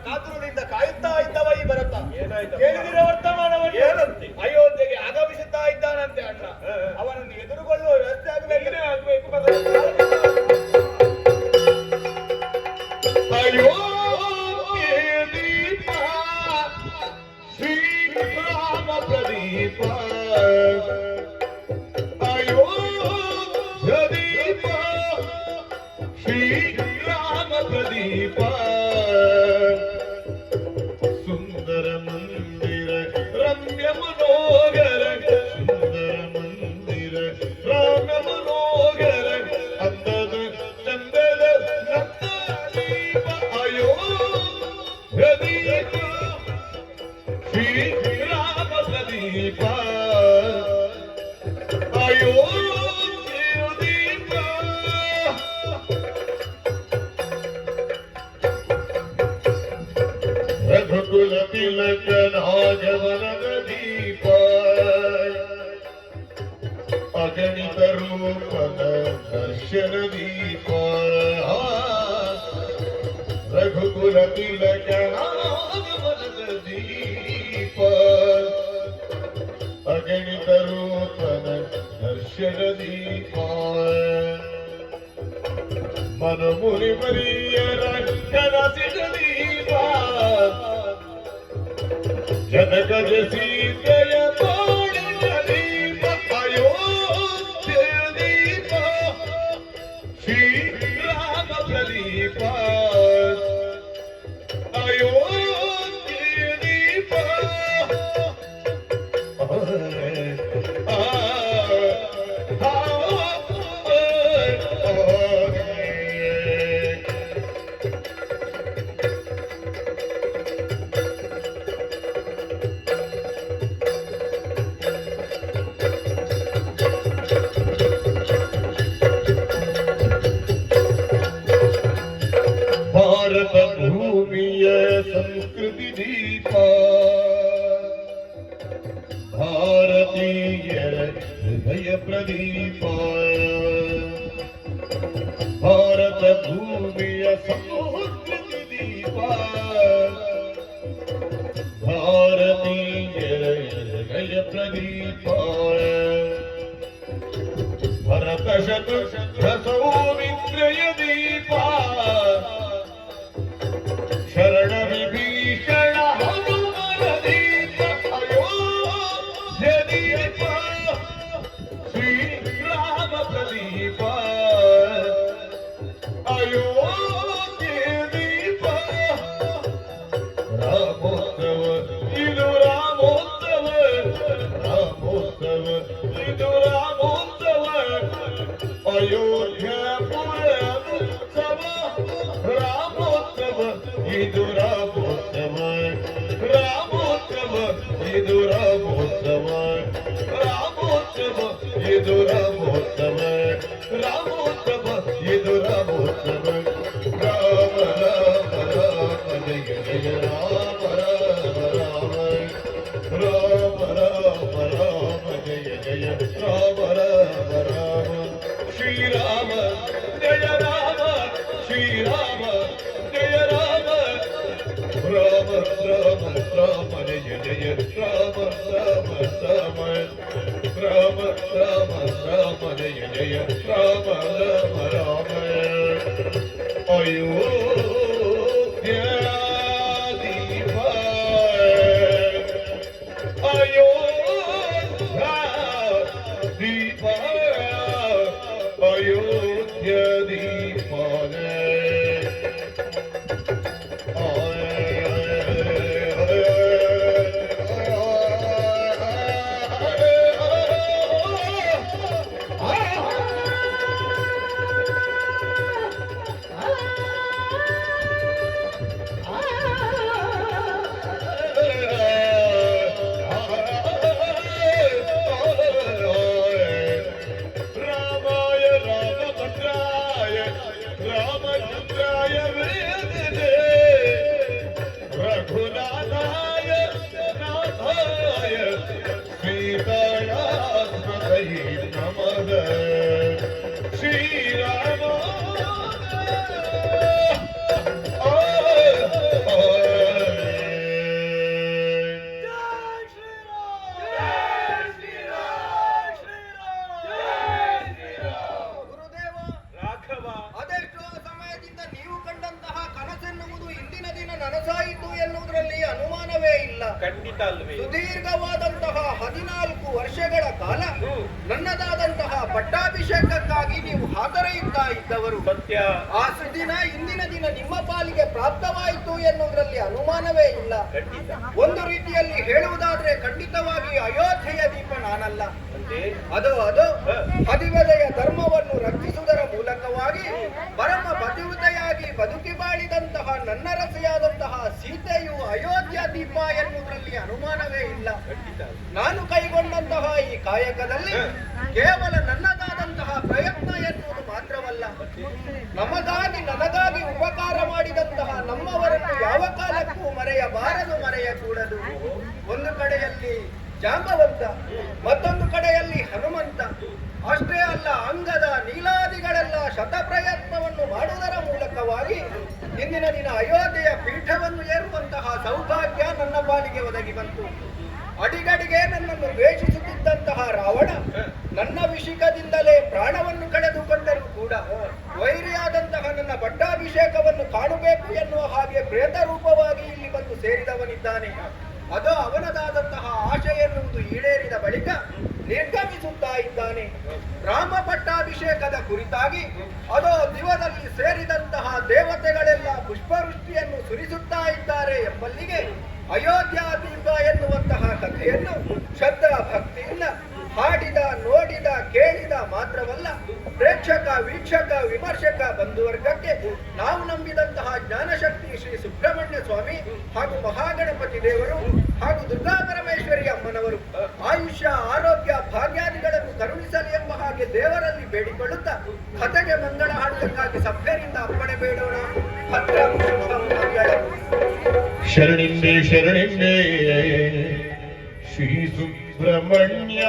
ಕಾತುರದಿಂದ ಕಾಯುತ್ತಾ ಇದ್ದವ ಈ ಭರತ ಏನಾಯ್ತು? ಕೇಳಿದಿರ ವರ್ತಮಾನವನ್ನು ಏನಂತೆ? ಅಯೋಧ್ಯೆಗೆ ಆಗಮಿಸುತ್ತಾ ಇದ್ದಾನಂತೆ ಅಣ್ಣ. ಅವನನ್ನು ಎದುರುಗೊಳ್ಳುವ ವ್ಯವಸ್ಥೆ ಆಗಬೇಕು. ಅಯೋಧ್ಯೆ ದೀಪ ಶ್ರೀರಾಮ ಪ್ರದೀಪ ಅಯೋಧ್ಯ ದೀಪ ಶ್ರೀರಾಮ ಪ್ರದೀಪ ಸುಂದರ ಮಂದಿರ ರಮ್ಯ ಮನೋಗರ ಸುಂದರ ಮಂದಿರ ರಮ್ಯ ಮನೋಗರ ಅಂದದ ಚಂದದ ನಂದದೀಪ ಅಯೋಧ್ಯ ದೀಪ ಶ್ರೀರಾಮ ಪ್ರದೀಪ ಅಯೋಧ್ಯ ದೀಪ ರಘುಕುಲ ತಿಲಕ ನಾಗವನದ ದೀಪ ಅಗಣಿತ ರೂಪದ ದರ್ಶನ ದೀಪ ರಘುಕುಲ ತಿಲಕ ನಾಗವನದ ದೀಪ ಅಗಣಿತ ರೂಪದ ದರ್ಶನ ದೀಪ ಮನಮುನಿ ಮರಿಯರ ಕನಸಿನ ದೀಪ ಜನಕದ ಸೀತೆಯ ಬಾಳಿನ ದೀಪ ಅಯೋಧ್ಯ ದೀಪ ಶ್ರೀರಾಮ ಪ್ರದೀಪ ಅಯೋಧ್ಯ ದೀಪ ಭಾರತ ಭೂಮಿಯ ಸಂಸ್ಕೃತಿ ದೀಪ ಭಾರತೀಯರ ಹೃದಯ ಪ್ರದೀಪ ಭಾರತ ಭೂಮಿಯ ಸಂಸ್ಕೃತಿ ದೀಪ ಭಾರತೀಯರ ಹೃದಯ ಪ್ರದೀಪ ಭರತ ಶತ ಸೌಮಿತ್ರಯ ದೀಪ ಶರಣ ವಿಭೀಷಣ ಹನುಮನ ದೀಪ ಅಯೋಧ್ಯ ದೀಪ ಶ್ರೀರಾಮ ಪ್ರದೀಪ ಅಯೋಧ್ಯ ದೀಪ ರಾಮೋತ್ಸವ ಇದು ರಾಮೋತ್ಸವ ರಾಮೋತ್ಸವ ಇದು ರಾಮೋತ್ಸವ ಅಯೋಧ್ಯ ಪುರೋತ್ಸವ ರಾಮೋತ್ಸವ ಇದು ರಾಮೋತ್ಸವ ರಾಮೋತ್ಸವ ಇದು ರಾಮೋತ್ಸವ ರಾಮೋತ್ಸವ ಇದು ರಾಮೋತ್ಸವ ರಾಮೋತ್ಸವ ಇದು ರಾಮೋತ್ಸವ ರಾಮ ರಾಮ ರಾಮ ಜಯ ಜಯ ರಾಮ ರಾಮ ರಾಮ ರಾಮ ರಾಮ ರಾಮ ಜಯ ಜಯ ರಾಮ ರಾಮ ರಾಮ ಶ್ರೀರಾಮ ಜಯ ರಾಮ ಶ್ರೀರಾಮ ಜಯ ರಾಮ ರಾಮ ರಾಮ ರಾಮ ಜಯ ಜಯ ರಾಮ ರಾಮ ರಾಮ ರಾಮ ರಾಮ ರಾಮ ಜಯ ಜಯ ರಾಮ ರಾಮ ರಾಮ ಅಯೋಧ್ಯ ದೀಪ ಅಯೋಧ್ಯ ದೀಪ ಅಯೋಧ್ಯ ದೀಪ ಶ್ರೀರಾಮ ಸ್ವಾಮಿ. ಸುದೀರ್ಘವಾದಂತಹ 14 ವರ್ಷಗಳ ಕಾಲ ನನ್ನದಾದಂತಹ ಪಟ್ಟಾಭಿಷೇಕಕ್ಕಾಗಿ ನೀವು ಹಾತೊರೆಯುತ್ತಾ ಇದ್ದವರು. ಸತ್ಯ. ಆ ಸುದಿನ ಇಂದಿನ ದಿನ ನಿಮ್ಮ ಪಾಲಿಗೆ ಪ್ರಾಪ್ತವಾಯಿತು ಎನ್ನುವುದರಲ್ಲಿ ಅನುಮಾನವೇ ಇಲ್ಲ. ಖಂಡಿತ. ಒಂದು ರೀತಿಯಲ್ಲಿ ಹೇಳುವುದಾದ್ರೆ ಖಂಡಿತವಾಗಿ ಅಯೋಧ್ಯೆಯ ದೀಪ ನಾನಲ್ಲ. ಅಂತೆ? ಅದು ಹದಿವದೆಯ ಧರ್ಮವನ್ನು ರಕ್ಷಿಸುವುದರ ಮೂಲಕವಾಗಿ ಪರಮ ಪತಿವ್ರತೆಯಾಗಿ ಬದುಕಿ ಬಾಳಿದಂತಹ ನನ್ನ ರಸೆಯಾದಂತಹ ಸೀತೆಯು ಅಯೋಧ್ಯ ದೀಪ ಎನ್ನುವುದರಲ್ಲಿ ಅನುಮಾನವೇ ಇಲ್ಲ. ಖಂಡಿತ. ನಾನು ಕೈಗೊಂಡಂತಹ ಈ ಕಾಯಕದಲ್ಲಿ ಕೇವಲ ನನ್ನದಾದಂತಹ ಪ್ರಯತ್ನ ಎನ್ನುವುದು ಮಾತ್ರವಲ್ಲ, ನಮಗಾಗಿ ನನಗಾಗಿ ಉಪಕಾರ ಮಾಡಿದಂತಹ ನಮ್ಮವರನ್ನು ಯಾವ ಕಾಲಕ್ಕೂ ಮರೆಯಬಾರದು, ಮರೆಯಕೂಡದು. ಒಂದು ಕಡೆಯಲ್ಲಿ ಜಾಂಬವಂತ, ಮತ್ತೊಂದು ಕಡೆಯಲ್ಲಿ ಹನುಮಂತ. ಅಷ್ಟೇ ಅಲ್ಲ, ಅಂಗದ ನೀಲಾದಿಗಳೆಲ್ಲ ಶತಪ್ರಯತ್ನವನ್ನು ಮಾಡುವುದರ ಮೂಲಕವಾಗಿ ಇಂದಿನ ದಿನ ಅಯೋಧ್ಯೆಯ ಪೀಠವನ್ನು ಏರುವಂತಹ ಸೌಭಾಗ್ಯ ನನ್ನ ಪಾಲಿಗೆ ಒದಗಿ ಬಂತು. ಅಡಿಗಡಿಗೆ ನನ್ನನ್ನು ದ್ವೇಷಿಸುತ್ತಿದ್ದಂತಹ ರಾವಣ ನನ್ನ ವಿಷಿಕದಿಂದಲೇ ಪ್ರಾಣವನ್ನು ಕಳೆದುಕೊಂಡರೂ ಕೂಡ ವೈರಿಯಾದಂತಹ ನನ್ನ ಪಟ್ಟಾಭಿಷೇಕವನ್ನು ಕಾಣಬೇಕು ಎನ್ನುವ ಹಾಗೆ ಪ್ರೇತ ರೂಪವಾಗಿ ಇಲ್ಲಿ ಬಂದು ಸೇರಿದವನಿದ್ದಾನೆ. ಅದು ಅವನದಾದಂತಹ ಆಶೆ ಎನ್ನುವುದು ಈಡೇರಿದ ಬಳಿಕ ನಿರ್ಗಮಿಸುತ್ತಾ ಇದ್ದಾನೆ. ರಾಮ ಪಟ್ಟಾಭಿಷೇಕದ ಕುರಿತಾಗಿ ಅದೋ ದಿವದಲ್ಲಿ ಸೇರಿದಂತಹ ದೇವತೆಗಳೆಲ್ಲ ಪುಷ್ಪವೃಷ್ಟಿಯನ್ನು ಸುರಿಸುತ್ತಾ ಇದ್ದಾರೆ ಎಂಬಲ್ಲಿಗೆ ಅಯೋಧ್ಯ ದೀಪ ಎನ್ನುವಂತಹ ಕಥೆಯನ್ನು ಶ್ರದ್ಧಾ ಭಕ್ತಿಯಿಂದ ಹಾಡಿದ, ನೋಡಿದ, ಕೇಳಿದ ಮಾತ್ರವಲ್ಲ, ಪ್ರೇಕ್ಷಕ, ವೀಕ್ಷಕ, ವಿಮರ್ಶಕ ಬಂಧುವರ್ಗಕ್ಕೆ ನಾವು ನಂಬಿದಂತಹ ಜ್ಞಾನಶಕ್ತಿ ಶ್ರೀ ಸುಬ್ರಹ್ಮಣ್ಯ ಸ್ವಾಮಿ ಹಾಗೂ ಮಹಾಗಣಪತಿ ದೇವರು ಹಾಗೂ ದುರ್ಗಾ ಪರಮೇಶ್ವರಿ ಅಮ್ಮನವರು ಆಯುಷ್ಯ, ಆರೋಗ್ಯ, ಭಾಗ್ಯಾದಿಗಳನ್ನು ಕರುಣಿಸಲಿ ಎಂಬ ಹಾಗೆ ದೇವರಲ್ಲಿ ಬೇಡಿಕೊಳ್ಳುತ್ತಾ ಕಥೆಗೆ ಮಂಗಳ ಹಾಡುವುದಕ್ಕಾಗಿ ಸಭ್ಯರಿಂದ ಅಪ್ಪಣೆ ಬೇಡೋಣ. ಭದ್ರಂ ಶುಭಂ ಮಂಗಳಂ. ಶರಣಿಂದೆ ಶರಣಿಂದೆ ಶ್ರೀ ಸುಬ್ರಹ್ಮಣ್ಯ